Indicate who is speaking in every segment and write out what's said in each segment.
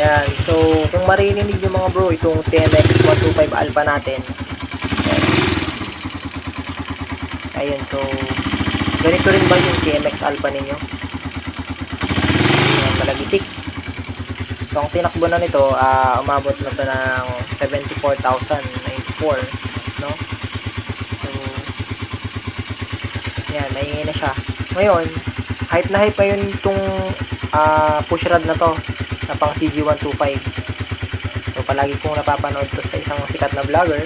Speaker 1: Ayan. So, kung marinig nyo mga bro, itong TMX125 Alpha natin. Ayan. So, ganito rin ba yung TMX Alpha ninyo? Ayan, malagitik. So, ang tinakbo na nito, umabot na to ng 74,094, no? So, yan, maingay na siya. Ngayon, hype na hype ngayon itong push rod na to, na pang CG125. So, palagi kong napapanood to sa isang sikat na vlogger,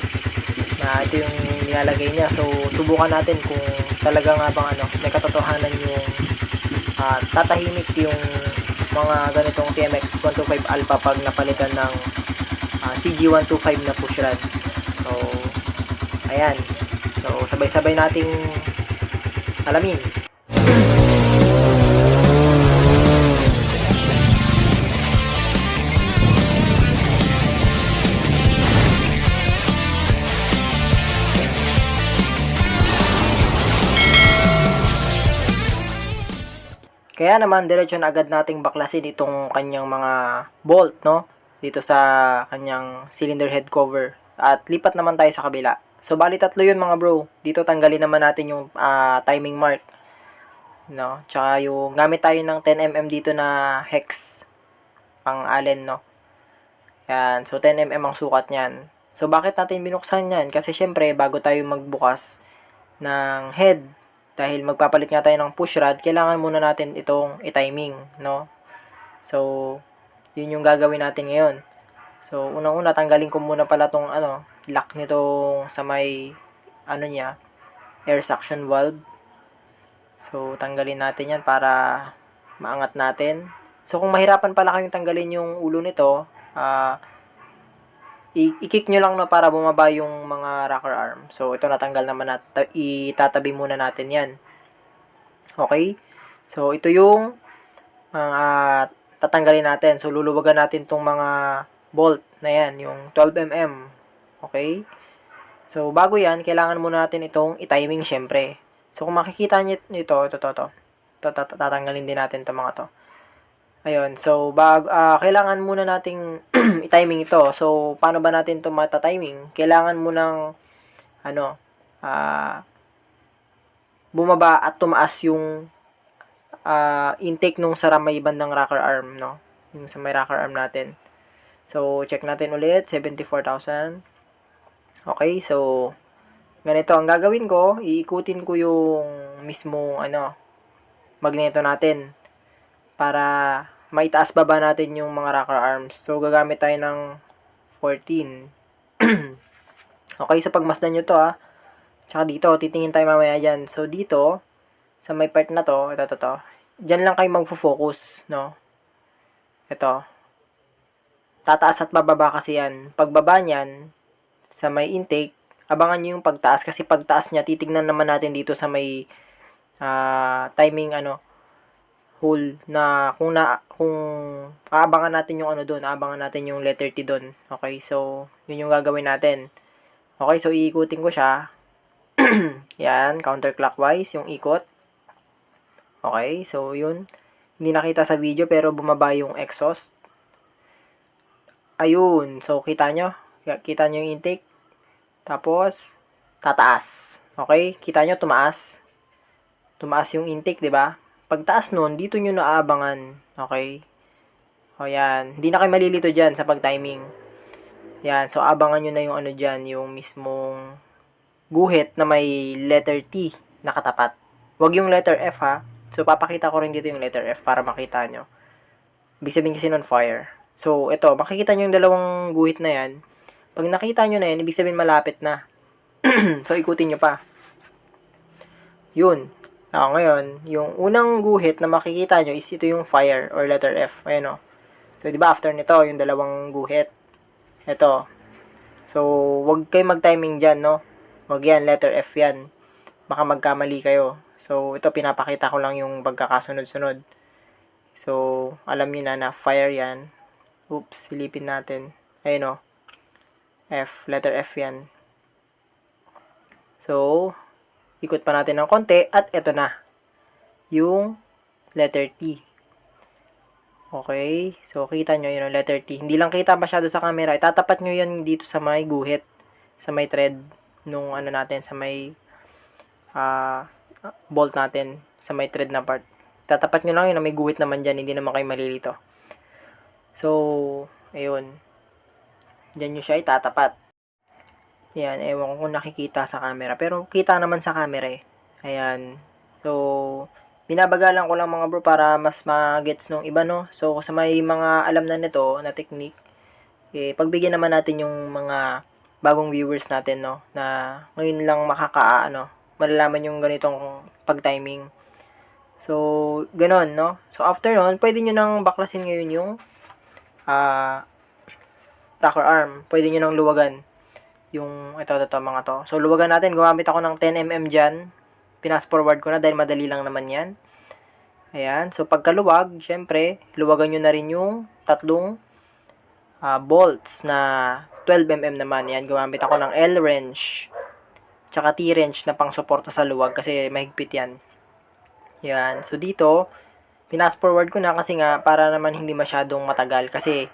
Speaker 1: na ito yung nilalagay niya. So, subukan natin kung talaga nga bang may katotohanan yung tatahimik yung mga ganitong TMX 125 Alpha pag napalitan ng CG125 na push rod. So, ayan. So, sabay-sabay nating alamin. Kaya naman, diretso na agad nating baklasin itong kanyang mga bolt, no? Dito sa kanyang cylinder head cover. At lipat naman tayo sa kabila. So, bali tatlo yun mga bro. Dito tanggalin naman natin yung timing mark. No? Tsaka yung gamit tayo ng 10mm dito na hex. Pang allen, no? Yan. So, 10mm ang sukat niyan. So, bakit natin binuksan yan? Kasi syempre, bago tayo magbukas ng head, dahil magpapalit nga tayo ng push rod, kailangan muna natin itong i-timing, no? So, yun yung gagawin natin ngayon. So, unang-una, tanggalin ko muna pala tong lock nitong sa may, niya, air suction valve. So, tanggalin natin yan para maangat natin. So, kung mahirapan pala kayong tanggalin yung ulo nito, i-kick nyo lang na para bumaba yung mga rocker arm. So, ito natanggal naman natin. Itatabi muna natin yan. Okay? So, ito yung tatanggalin natin. So, luluwagan natin tong mga bolt na yan. Yung 12mm. Okay? So, bago yan, kailangan muna natin itong i-timing syempre. So, kung makikita nyo ito, tatanggalin din natin itong mga to. Ayun, so kailangan muna nating i-timing ito. So, paano ba natin ito mata-timing? Kailangan munang bumaba at tumaas yung intake nung sa may bandang rocker arm, no? Yung sa may rocker arm natin. So, check natin ulit, 74,000. Okay, so ganito ang gagawin ko, iikutin ko yung mismong magneto natin para maitaas baba natin yung mga rocker arms. So, gagamit tayo ng 14. Okay, so pagmasdan nyo to Tsaka dito, titingin tayo mamaya dyan. So, dito, sa may part na to, ito. Dyan lang kayo magfo-focus, no? Ito. Tataas at bababa kasi yan. Pagbaba nyan, sa may intake, abangan nyo yung pagtaas. Kasi pagtaas nya, titignan naman natin dito sa may timing, hole na kung aabangan natin yung doon, aabangan natin yung letter T doon. Okay, so yun yung gagawin natin. Okay, so iikutin ko siya. Yan, counterclockwise yung ikot. Okay, so yun. Hindi nakita sa video pero bumaba yung exhaust. Ayun, so kita nyo yung intake. Tapos tataas. Okay, kita nyo tumaas yung intake, 'di ba? Pagtaas nun, dito nyo naaabangan. Okay? O yan. Hindi na kayo malilito dyan sa pag-timing. Yan. So, abangan nyo na yung dyan, yung mismong guhit na may letter T nakatapat. Huwag yung letter F So, papakita ko rin dito yung letter F para makita nyo. Ibig sabihin kasi nun fire. So, ito. Makikita nyo yung dalawang guhit na yan. Pag nakita nyo na yan, ibig sabihin malapit na. So, ikutin nyo pa. Yun. Ngayon, yung unang guhit na makikita nyo is ito yung fire or letter F. Ayan o. So, di ba after nito, yung dalawang guhit. Ito. So, wag kayo mag-timing dyan, no? Wag yan, letter F yan. Baka magkamali kayo. So, ito pinapakita ko lang yung pagkakasunod-sunod. So, alam niyo na fire yan. Oops, silipin natin. Ayan o. F, letter F yan. So, ikot pa natin ng konti at ito na yung letter T. Okay. So, kita nyo yun, letter T. Hindi lang kita masyado sa camera. Itatapat nyo yan dito sa may guhit. Sa may thread. Nung ano natin, sa may bolt natin. Sa may thread na part. Tatapat nyo lang yun na may guhit naman dyan. Hindi naman kayo malilito. So, ayun. Diyan nyo siya itatapat. Yan. Ewan ko kung nakikita sa camera. Pero, kita naman sa camera eh. Ayan. So, binabagalan ko lang mga bro para mas ma-gets nung iba, no? So, sa may mga alam na nito na technique, pagbigyan naman natin yung mga bagong viewers natin, no? Na ngayon lang malalaman yung ganitong pag-timing. So, ganon, no? So, after nun, pwede nyo nang baklasin ngayon yung rocker arm. Pwede nyo nang luwagan yung ito, mga to. So, luwagan natin. Gumamit ako ng 10mm dyan. Pinas forward ko na dahil madali lang naman yan. Ayan. So, pagkaluwag, syempre, luwagan nyo na rin yung tatlong bolts na 12mm naman. Yan. Gumamit ako ng L-wrench. Tsaka T-wrench na pang suporta sa luwag kasi mahigpit yan. Yan. So, dito, pinas forward ko na kasi nga para naman hindi masyadong matagal kasi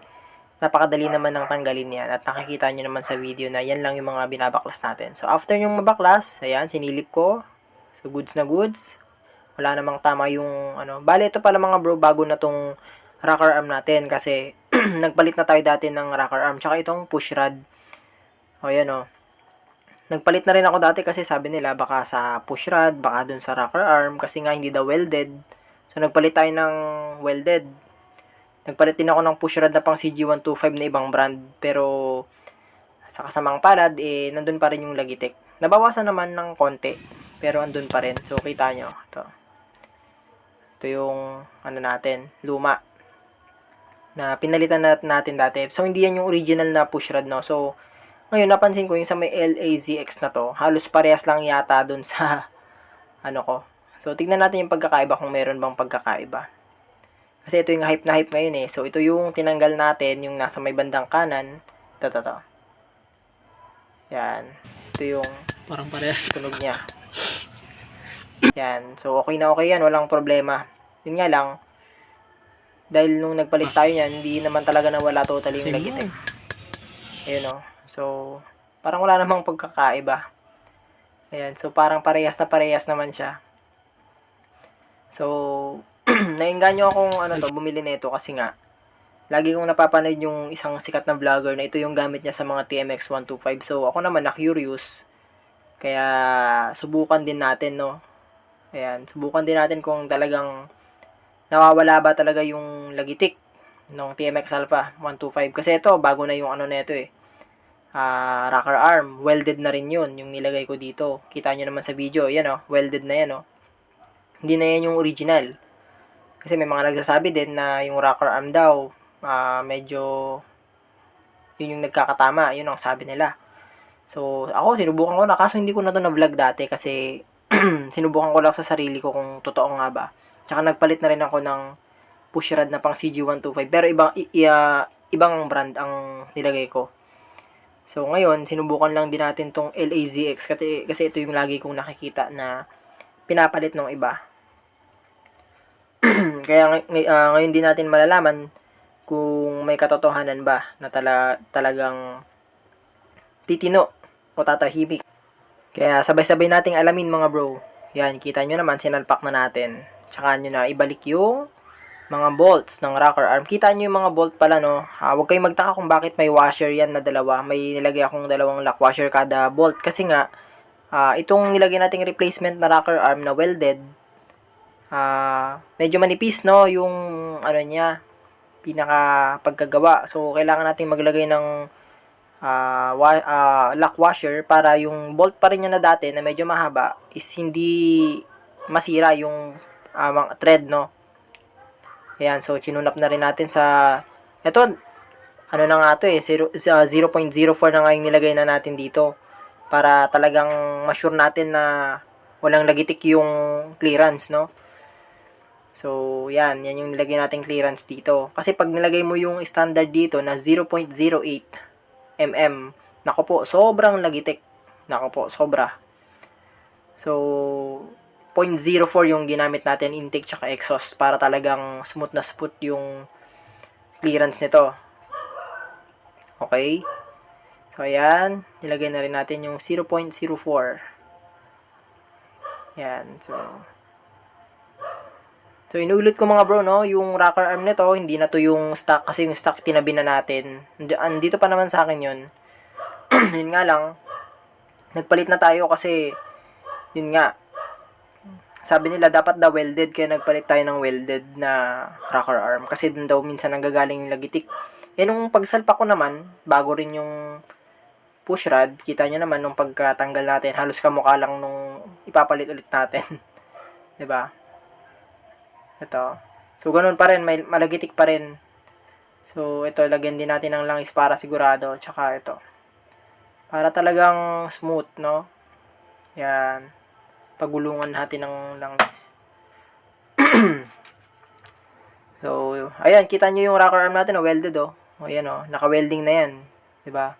Speaker 1: napakadali naman ng tanggalin yan at nakikita nyo naman sa video na yan lang yung mga binabaklas natin. So, after yung mabaklas, ayan, sinilip ko. So, goods na goods. Wala namang tama yung Bale, ito pala mga bro, bago na tong rocker arm natin kasi nagpalit na tayo dati ng rocker arm. Tsaka itong push rod. O, yan o. Nagpalit na rin ako dati kasi sabi nila baka sa push rod, baka dun sa rocker arm kasi nga hindi daw welded. So, nagpalit tayo ng welded. Nagpalit din ako ng push rod na pang CG125 na ibang brand. Pero, sa kasamang palad, nandun pa rin yung Logitech. Nabawasan naman ng konti. Pero andun pa rin. So, kita nyo. Ito yung, natin, luma. Na pinalitan natin dati. So, hindi yan yung original na push rod, no? So, ngayon, napansin ko yung sa may LAZX na to, halos parehas lang yata dun sa, ko. So, tignan natin yung pagkakaiba kung meron bang pagkakaiba. Kasi ito yung hype na hype ngayon eh. So, ito yung tinanggal natin, yung nasa may bandang kanan. Ito. Yan. Ito yung parang parehas tunog niya. Yan. So, okay na okay yan. Walang problema. Yun nga lang, dahil nung nagpalit tayo yan, hindi naman talaga nawala totally yung Logitech. Ayun o. So, parang wala namang pagkakaiba. Ayan. So, parang parehas naman siya. So, nainganyo akong bumili nito kasi nga, lagi kong napapanood yung isang sikat na vlogger na ito yung gamit niya sa mga TMX125. So, ako naman na-curious. Kaya, subukan din natin, no? Ayan, subukan din natin kung talagang nawawala ba talaga yung Logitech ng TMX Alpha 125. Kasi ito, bago na yung nito eh. Rocker arm. Welded na rin yun, yung nilagay ko dito. Kita nyo naman sa video. Yan o, welded na yan o. Hindi na yan yung original. Kasi may mga nagsasabi din na yung rocker arm daw, medyo yun yung nagkakatama. Yun ang sabi nila. So, ako, sinubukan ko na. Kaso hindi ko na to na-vlog dati kasi sinubukan ko lang sa sarili ko kung totoo nga ba. Tsaka nagpalit na rin ako ng push rod na pang CG125. Pero ibang brand ang nilagay ko. So, ngayon, sinubukan lang din natin tong LAZX kasi ito yung lagi kong nakikita na pinapalit ng iba. Kaya ngayon din natin malalaman kung may katotohanan ba na talagang titino o tatahimik. Kaya sabay-sabay nating alamin mga bro. Yan, kita nyo naman, sinalpak na natin. Tsaka nyo na ibalik yung mga bolts ng rocker arm. Kita nyo yung mga bolt pala, no? Huwag kayong magtaka kung bakit may washer yan na dalawa. May nilagay akong dalawang lock washer kada bolt. Kasi nga, itong nilagay nating replacement na rocker arm na welded, medyo manipis, no? Yung, niya, pinaka pagkagawa. So, kailangan nating maglagay ng lock washer para yung bolt pa rin niya na dati na medyo mahaba is hindi masira yung thread, no? Ayan, so chinunap na rin natin sa eto, na nga to 0.04 na nga yung nilagay na natin dito para talagang ma-sure natin na walang Logitech yung clearance, no? So, yan yung nilagay nating clearance dito. Kasi pag nilagay mo yung standard dito na 0.08 mm. Nako po, sobrang Logitech. Nako po, sobra. So, 0.04 yung ginamit natin intake tsaka exhaust para talagang smooth na smooth yung clearance nito. Okay? So, ayan. Nilagay na rin natin yung 0.04. Yan. So, inulit ko mga bro, no? Yung rocker arm nito, hindi na to yung stock. Kasi yung stock, tinabi na natin. Andito pa naman sa akin yun. Yun nga lang. Nagpalit na tayo kasi, yun nga. Sabi nila, dapat daw welded. Kaya nagpalit tayo ng welded na rocker arm. Kasi dun daw minsan nanggagaling yung lagitik. Eh, nung pagsalpak ko naman, bago rin yung push rod, kita nyo naman nung pagkatanggal natin, halos kamukha lang nung ipapalit ulit natin. 'Di ba? Ito. So, ganun pa rin. May malagitik pa rin. So, ito. Lagyan din natin ng langis para sigurado. Tsaka ito. Para talagang smooth, no? Yan. Pagulungan natin ng langis. So, ayan. Kita nyo yung rocker arm natin. Welded, oh. O, yan, oh. Naka-welding na yan. 'Di ba?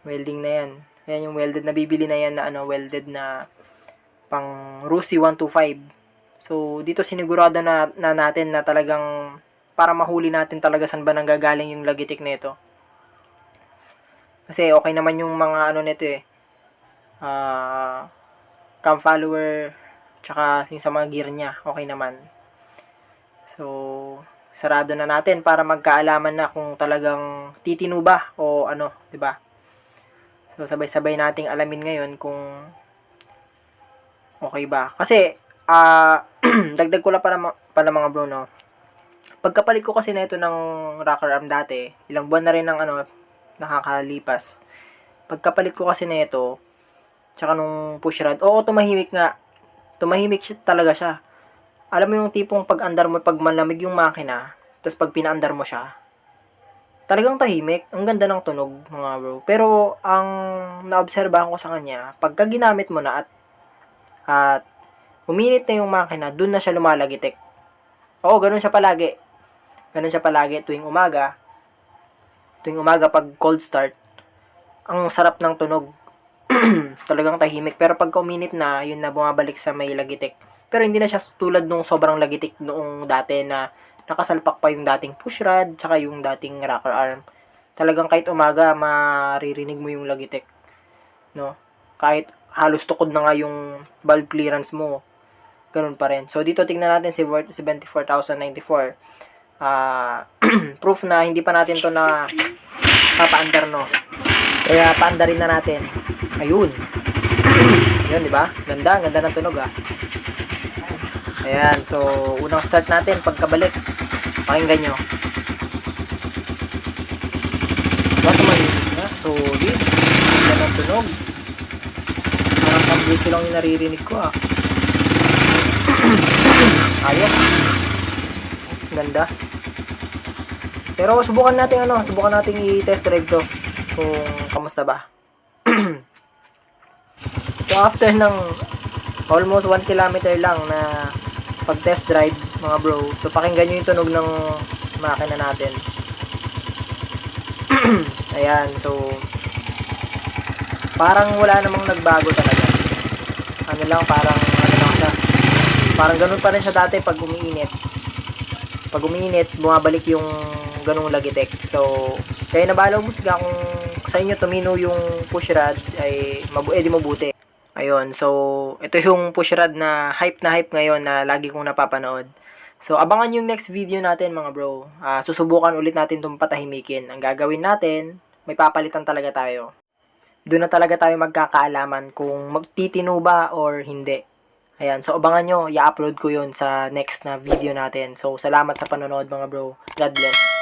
Speaker 1: Welding na yan. Ayan yung welded na bibili na yan na welded na pang Rusi 125. So, dito sinigurado na natin na talagang para mahuli natin talaga saan ba nanggagaling yung lagitik nito. Kasi okay naman yung mga nito eh. Cam follower tsaka yung sa mga gear niya, okay naman. So, sarado na natin para magkaalaman na kung talagang titino ba o 'di ba? So, sabay-sabay nating alamin ngayon kung okay ba. Kasi, dagdag ko lang pala mga bro, no? Pagkapalit ko kasi na ito ng rocker arm dati, ilang buwan na rin ng nakakalipas. Pagkapalit ko kasi na ito, tsaka nung push rod, oo, tumahimik nga. Tumahimik siya, talaga siya. Alam mo yung tipong pag-andar mo, pag malamig yung makina, tapos pag pinaandar mo siya, talagang tahimik. Ang ganda ng tunog, mga bro. Pero, ang naobserbahan ko sa kanya, pagka ginamit mo na at uminit na yung makina, dun na siya lumalagitik. Oo, ganun siya palagi. Ganun siya palagi tuwing umaga. Tuwing umaga, pag cold start, ang sarap ng tunog. Talagang tahimik. Pero pagka uminit na, yun na bumabalik sa may lagitik. Pero hindi na siya tulad nung sobrang lagitik noong dati na nakasalpak pa yung dating push rod, tsaka yung dating rocker arm. Talagang kahit umaga, maririnig mo yung lagitik. No? Kahit halos tukod na nga yung valve clearance mo, ganun pa rin. So, dito tingnan natin si 74,094. Proof na hindi pa natin to na papaandar, no? Kaya paandarin na natin. Ayun. Yun, di ba? Ganda ng tunog, Ayan, so, unang start natin, pagkabalik. Pakinggan nyo. Diba, tumahimik na? Solid. Ganda ng tunog. Parang pang-glitch lang yung naririnig ko, Ayos. Ganda. Pero subukan natin i-test drive to kung kamusta ba. So after ng almost 1 kilometer lang na pag-test drive, mga bro, so pakinggan nyo yung tunog ng makina natin. Ayan, so parang wala namang nagbago talaga. Parang ganun pa rin siya dati pag umiinit. Pag umiinit, bumabalik yung ganung lagitik. So, kayo na bahala umusga kung sa inyo tumino yung push rod ay di mabuti. Ayun, so ito yung push rod na hype ngayon na lagi kong napapanood. So, abangan yung next video natin, mga bro. Susubukan ulit natin itong patahimikin. Ang gagawin natin, may papalitan talaga tayo. Doon na talaga tayo magkakaalaman kung magtitino ba or hindi. Ayan, so abangan nyo, i-upload ko yun sa next na video natin. So, salamat sa panonood, mga bro. God bless.